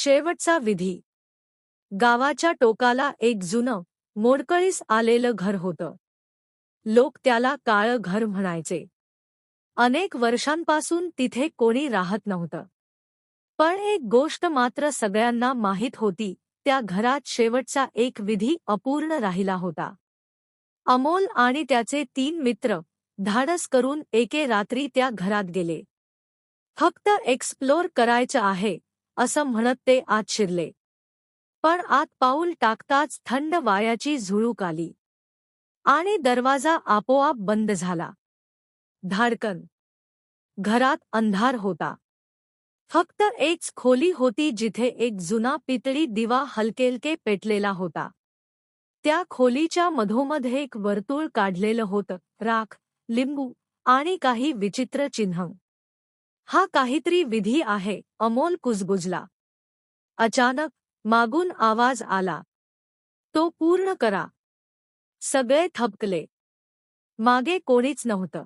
शेवटचा विधी. गावाच्या टोकाला एक जुनं, मोडकळीस आलेलं घर होतं. लोक त्याला काळं घर म्हणायचे. अनेक वर्षांपासून तिथे कोणी राहत नव्हतं. पण एक गोष्ट मात्र सगळ्यांना माहीत होती, त्या घरात शेवटचा एक विधी अपूर्ण राहिला होता. अमोल आणि त्याचे 3 मित्र धाडस करून एके रात्री त्या घरात गेले. फक्त एक्सप्लोर करायचं आहे, असं म्हणत ते आत शिरले. पण आत पाऊल टाकताच थंड वाऱ्याची झुळूक आली आणि दरवाजा आपोआप बंद झाला. धाडकन. घरात अंधार होता. फक्त एकच खोली होती जिथे एक जुना पितळी दिवा हलकेलके पेटलेला होता. त्या खोलीच्या मधोमध एक वर्तुळ काढलेलं होतं, राख, लिंबू आणि काही विचित्र चिन्ह. हा काहीतरी विधी आहे, अमोल कुजबुजला. अचानक मागून आवाज आला. तो पूर्ण करा. सगळे थबकले. मागे कोणीच नव्हतं.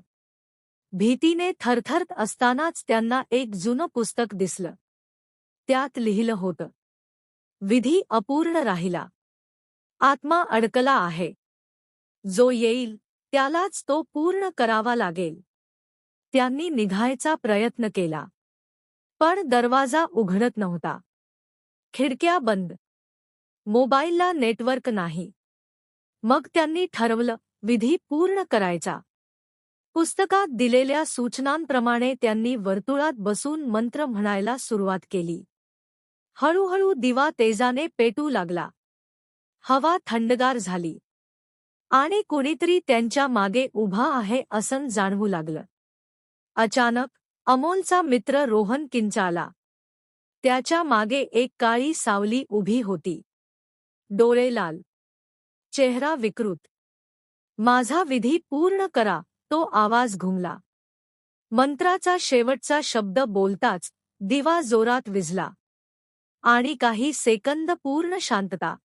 भीतीने थरथरत असतानाच त्यांना एक जुनं पुस्तक दिसलं. त्यात लिहिलं होतं, विधी अपूर्ण राहिला. आत्मा अडकला आहे. जो येईल त्यालाच तो पूर्ण करावा लागेल. त्यांनी निघायचा प्रयत्न केला. पण दरवाजा उघडत नव्हता. खिडक्या बंद. मोबाईलला नेटवर्क नाही. मग त्यांनी ठरवलं, विधी पूर्ण करायचा. पुस्तकात दिलेल्या सूचनांप्रमाणे त्यांनी वर्तुळात बसून मंत्र म्हणायला सुरुवात केली. हळूहळू दिवा तेजाने पेटू लागला. हवा थंडगार झाली. आणि कुणीतरी त्यांच्या मागे उभा आहे असं जाणवू लागलं. अचानक अमोलचा मित्र रोहन किंचाळला. त्याच्या मागे एक काळी सावली उभी होती. डोळे लाल. चेहरा विकृत. माझा विधी पूर्ण करा, तो आवाज घुमला. मंत्राचा शेवटचा शब्द बोलताच दिवा जोरात विझला. आणि काही सेकंद पूर्ण शांतता.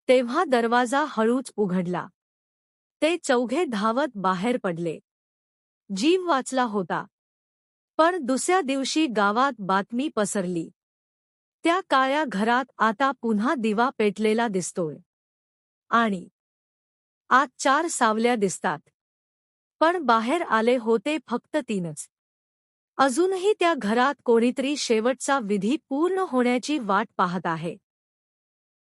तेव्हा दरवाजा हळूच उघडला. ते चौघे धावत बाहेर पडले. जीव वाचला होता. पण दुसऱ्या दिवशी गावात बातमी पसरली. त्या काळ्या घरात आता पुन्हा दिवा पेटलेला दिसतोय. आणि आत 4 सावल्या दिसतात. पण बाहेर आले होते फक्त 3च. अजूनही त्या घरात कोणीतरी शेवटचा विधी पूर्ण होण्याची वाट पाहत आहे.